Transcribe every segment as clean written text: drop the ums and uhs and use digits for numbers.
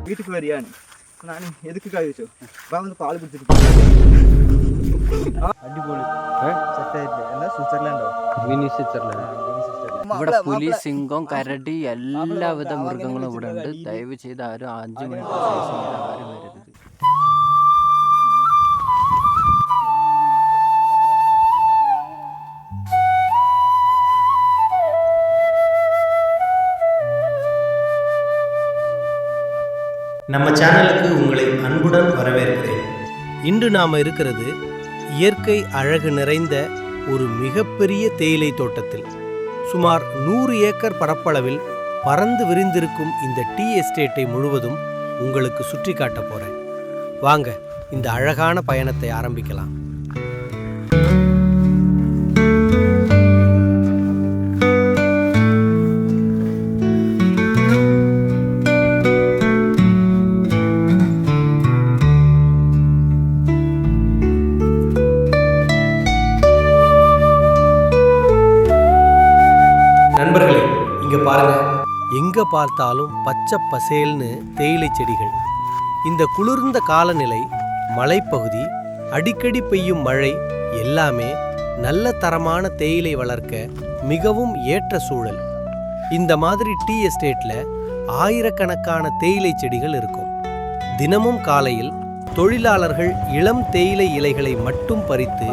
வீட்டுக்கு வரியான்னு நான் எதுக்குக்கா யோசிச்சோம் வா வந்து பால் குடிச்சிட்டு അടിപൊളി സെറ്റായിട്ട് എന്താ സ്വിറ്റ്സർലാൻഡോ മിനി സ്വിറ്റ്സർലാൻഡ്. ഇവിടെ പുലി, സിംഹം, കരടി എല്ലാവിധ മൃഗങ്ങളും ഇവിടെ ഉണ്ട്. ദയവ് ചെയ്ത് ആരും 5 മിനിറ്റ് ശേഷം ആരും വരരുത്. நம்ம சேனலுக்கு உங்களை அன்புடன் வரவேற்கிறேன். இன்று நாம் இருக்கிறது இயற்கை அழகு நிறைந்த ஒரு மிகப்பெரிய தேயிலை தோட்டத்தில். சுமார் 100 ஏக்கர் பரப்பளவில் பறந்து விரிந்திருக்கும் இந்த டீ எஸ்டேட்டை முழுவதும் உங்களுக்கு சுற்றி காட்ட போறேன். வாங்க இந்த அழகான பயணத்தை ஆரம்பிக்கலாம். நண்பர்களே, இங்க பாருங்க, எங்க பார்த்தாலும் பச்சை பசேல்னு தேயிலை செடிகள். இந்த குளிர்ந்த காலநிலை, மலைப்பகுதி, அடிக்கடி பெய்யும் மழை எல்லாமே நல்ல தரமான தேயிலை வளர்க்க மிகவும் ஏற்ற சூழல். இந்த மாதிரி டீ எஸ்டேட்ல ஆயிரக்கணக்கான தேயிலை செடிகள் இருக்கும். தினமும் காலையில் தொழிலாளர்கள் இளம் தேயிலை இலைகளை மட்டும் பறித்து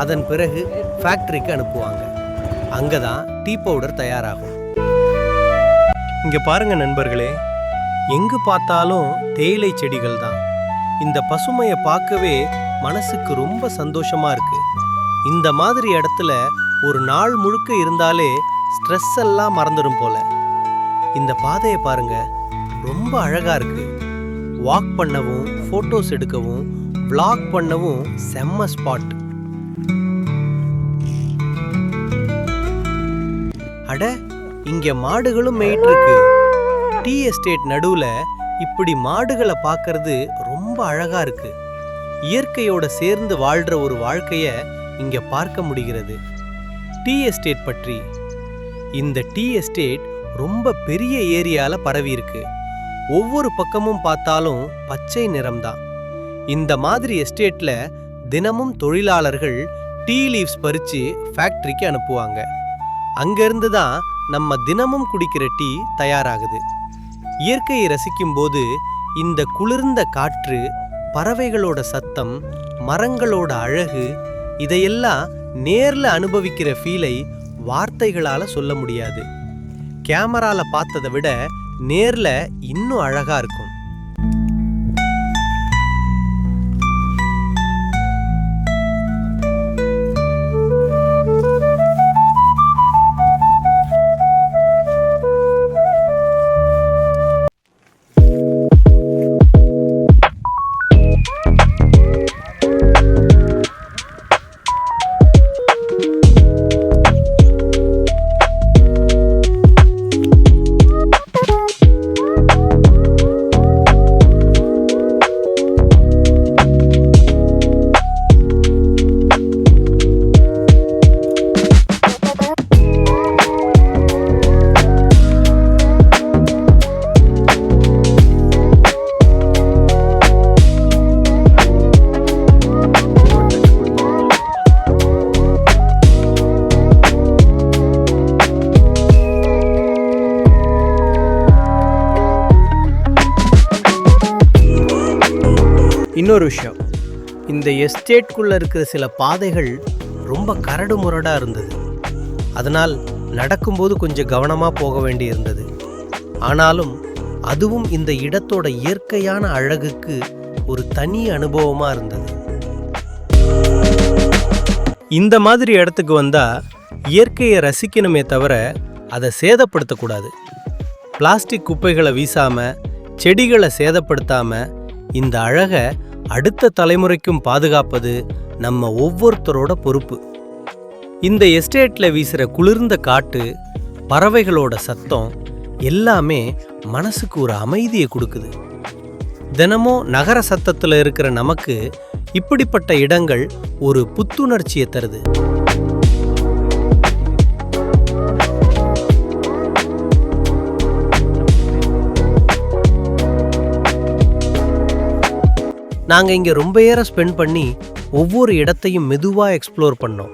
அதன் பிறகு ஃபேக்டரிக்கு அனுப்புவாங்க. அங்கதான் டீ பவுடர் தயாராகும். இங்க பாருங்க நண்பர்களே, எங்கு பார்த்தாலும் தேயிலை செடிகள் தான். இந்த பசுமையை பார்க்கவே மனசுக்கு ரொம்ப சந்தோஷமா இருக்கு. இந்த மாதிரி இடத்துல ஒரு நாள் முழுக்க இருந்தாலே ஸ்ட்ரெஸ் எல்லாம் மறந்துடும் போல. இந்த பாதையை பாருங்க, ரொம்ப அழகா இருக்கு. வாக் பண்ணவும், போட்டோஸ் எடுக்கவும், vlog பண்ணவும் செம்ம ஸ்பாட். அட, இங்க மாடுகளும் மேய்ட்டு இருக்கு. டீ எஸ்டேட் நடுவுல இப்படி மாடுகளை பார்க்கறது ரொம்ப அழகா இருக்கு. இயற்கையோட சேர்ந்து வாழ்ற ஒரு வாழ்க்கைய இங்க பார்க்க முடிகிறது. டீ எஸ்டேட் பற்றி, இந்த டீ எஸ்டேட் ரொம்ப பெரிய ஏரியால பரவி இருக்கு. ஒவ்வொரு பக்கமும் பார்த்தாலும் பச்சை நிறம்தான். இந்த மாதிரி எஸ்டேட்ல தினமும் தொழிலாளர்கள் டீ லீவ்ஸ் பறிச்சு ஃபேக்டரிக்கு அனுப்புவாங்க. அங்கிருந்து தான் நம்ம தினமும் குடிக்கிற டீ தயாராகுது. இயற்கையை ரசிக்கும் போது இந்த குளிர்ந்த காற்று, பறவைகளோட சத்தம், மரங்களோட அழகு, இதையெல்லாம் நேர்ல அனுபவிக்கிற ஃபீலை வார்த்தைகளால சொல்ல முடியாது. கேமரால பார்த்ததை விட நேர்ல இன்னும் அழகா இருக்கும். இன்னொரு விஷயம், இந்த எஸ்டேட்குள்ளே இருக்கிற சில பாதைகள் ரொம்ப கரடு முரடாக இருந்தது. அதனால் நடக்கும்போது கொஞ்சம் கவனமாக போக வேண்டி இருந்தது. ஆனாலும் அதுவும் இந்த இடத்தோட இயற்கையான அழகுக்கு ஒரு தனி அனுபவமாக இருந்தது. இந்த மாதிரி இடத்துக்கு வந்தால் இயற்கையை ரசிக்கணுமே தவிர அதை சேதப்படுத்தக்கூடாது. பிளாஸ்டிக் குப்பைகளை வீசாமல், செடிகளை சேதப்படுத்தாமல் இந்த அழகை அடுத்த தலைமுறைக்கும் பாதுகாப்பது நம்ம ஒவ்வொருத்தரோட பொறுப்பு. இந்த எஸ்டேட்ல வீசுற குளிர்ந்த காட்டு, பறவைகளோட சத்தம் எல்லாமே மனசுக்கு ஒரு அமைதியை கொடுக்குது. தினமும் நகர சத்தத்துல இருக்கிற நமக்கு இப்படிப்பட்ட இடங்கள் ஒரு புத்துணர்ச்சியை தருது. நாங்கள் இங்கே ரொம்ப நேரம் ஸ்பெண்ட் பண்ணி ஒவ்வொரு இடத்தையும் மெதுவாக எக்ஸ்ப்ளோர் பண்ணோம்.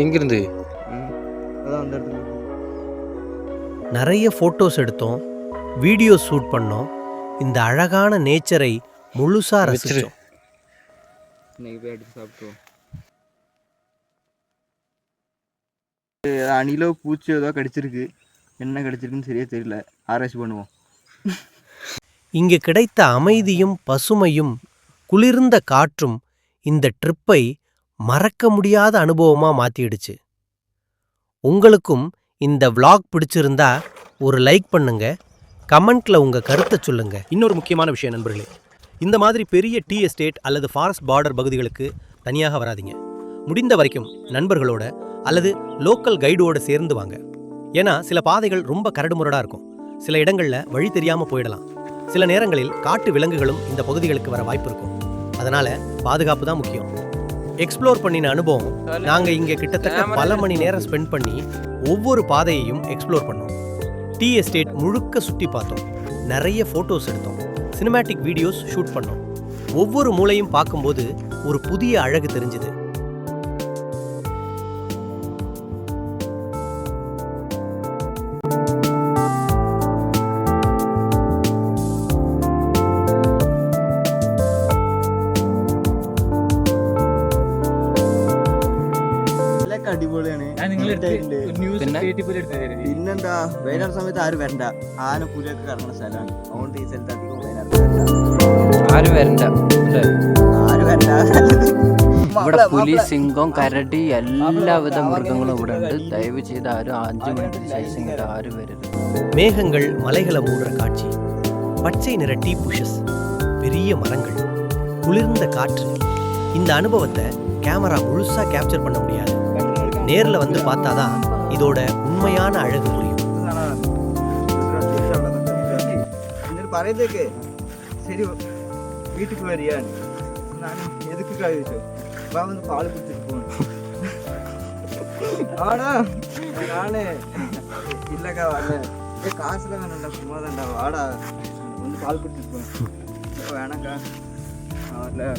எங்கிருந்து நிறைய ஃபோட்டோஸ் எடுத்தோம், வீடியோ ஷூட் பண்ணோம், இந்த அழகான நேச்சரை முழுசாக ரசிச்சோம். இன்னைக்கு போய் எடுத்து சாப்பிட்டோம். அணிலோ பூச்சி ஏதோ கடிச்சிருக்கு, என்ன கடிச்சிருக்குன்னு சரியா தெரியல, ஆராய்ச்சி பண்ணுவோம். இங்கே கிடைத்த அமைதியும் பசுமையும் குளிர்ந்த காற்றும் இந்த ட்ரிப்பை மறக்க முடியாத அனுபவமாக மாற்றிடுச்சு. உங்களுக்கும் இந்த vlog பிடிச்சிருந்தா ஒரு லைக் பண்ணுங்க, கமெண்ட்ல உங்கள் கருத்தை சொல்லுங்க. இன்னொரு முக்கியமான விஷயம் நண்பர்களே, இந்த மாதிரி பெரிய டீ எஸ்டேட் அல்லது ஃபாரஸ்ட் பார்டர் பகுதிகளுக்கு தனியாக வராதீங்க. முடிந்த வரைக்கும் நண்பர்களோட அல்லது லோக்கல் கைடோட சேர்ந்து வாங்க. ஏன்னா சில பாதைகள் ரொம்ப கரடுமுரடாக இருக்கும், சில இடங்களில் வழி தெரியாமல் போயிடலாம், சில நேரங்களில் காட்டு விலங்குகளும் இந்த பகுதிகளுக்கு வர வாய்ப்பு இருக்கும். அதனால் பாதுகாப்பு தான் முக்கியம். எக்ஸ்ப்ளோர் பண்ணின அனுபவம், நாங்கள் இங்கே கிட்டத்தட்ட பல மணி நேரம் ஸ்பெண்ட் பண்ணி ஒவ்வொரு பாதையையும் எக்ஸ்ப்ளோர் பண்ணோம். டீ எஸ்டேட் முழுக்க சுற்றி பார்த்தோம், நிறைய ஃபோட்டோஸ் எடுத்தோம், சினிமேட்டிக் வீடியோஸ் ஷூட் பண்ணோம். ஒவ்வொரு மூலையும் பார்க்கும்போது ஒரு புதிய அழகு தெரிஞ்சுது. അടിപൊളിയാണ്. പിന്നെന്താ വയനാട് സമയത്ത് ആരും വരണ്ട, ആന പുലിയൊക്കെ കറങ്ങുന്ന സ്ഥലമാണ്. അതുകൊണ്ട് ഈ സ്ഥലത്ത് അധികം ആരും വരണ്ട. ആരും വരണ്ട. ഇവിടെ പുലി, സിംഹം, കരടി എല്ലാവിധ മൃഗങ്ങളും ഇവിടെ ഉണ്ട്. ദയവ് ചെയ്ത് ആരും 5 മിനിറ്റിന് ശേഷം ഇങ്ങോട്ട് ആരും വരരുത്. மேகங்கள் மலைகளை மூடுற காட்சி, பச்சை நிற டீ புஷஸ், பெரிய மரங்கள், குளிர்ந்த காற்று. இந்த அனுபவத்தை கேமரா முழுசா கேப்சர் பண்ண முடியாது, நேரில் வந்து பார்த்தாதான் இதோட உண்மையான அழகு புரியும். പറയുന്നതൊക്കെ ശരി, വീട്ടിൽ വരികയാണ്. ഞാൻ എതുക്ക് കഴിച്ചു വാ ഒന്ന് പാല് കുടിച്ചിട്ട് പോകണം. ആടാ ഞാന് ഇല്ലക്കാ വല്ല കാശെല്ലാം വേണ്ട, சும்மா தான்டா, வாடா வந்து பால் குடிச்சிட்டு போகணும். வேணாக்கா வரல.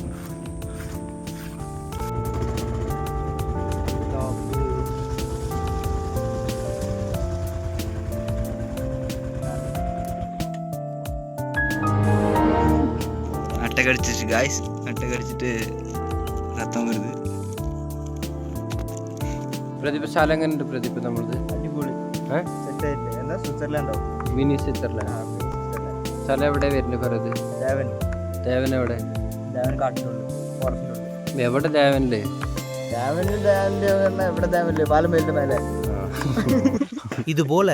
அட்டை கடிச்சிச்சு காய்ஸ், அட்டை கடிச்சிட்டு ரத்தம் வருது. പ്രദീപ് സ്ഥലം എങ്ങനെയുണ്ട് പ്രദീപ്? നമ്മളത് അടിപൊളി സെറ്റായില്ലേ? എന്താ സ്വിറ്റ്സർലാൻഡോ? Mini Switzerland. സ്ഥലം എവിടെ വരുന്നത് പറയുന്നത്? ദേവൻ. ദേവൻ എവിടെ? ദേവൻ കാട്ടിനുള്ളിൽ, ഫോറസ്റ്റിനുള്ളിൽ. എവിടെ ദേവനില്ലേ? എവിടെ ദേവനില്ലേ? പാലമേലിന്റെ മേലെ. இது போல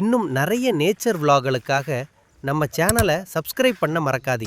இன்னும் நிறைய நேச்சர் vlogகளுக்காக நம்ம சேனலை சப்ஸ்கிரைப் பண்ண மறக்காதீங்க.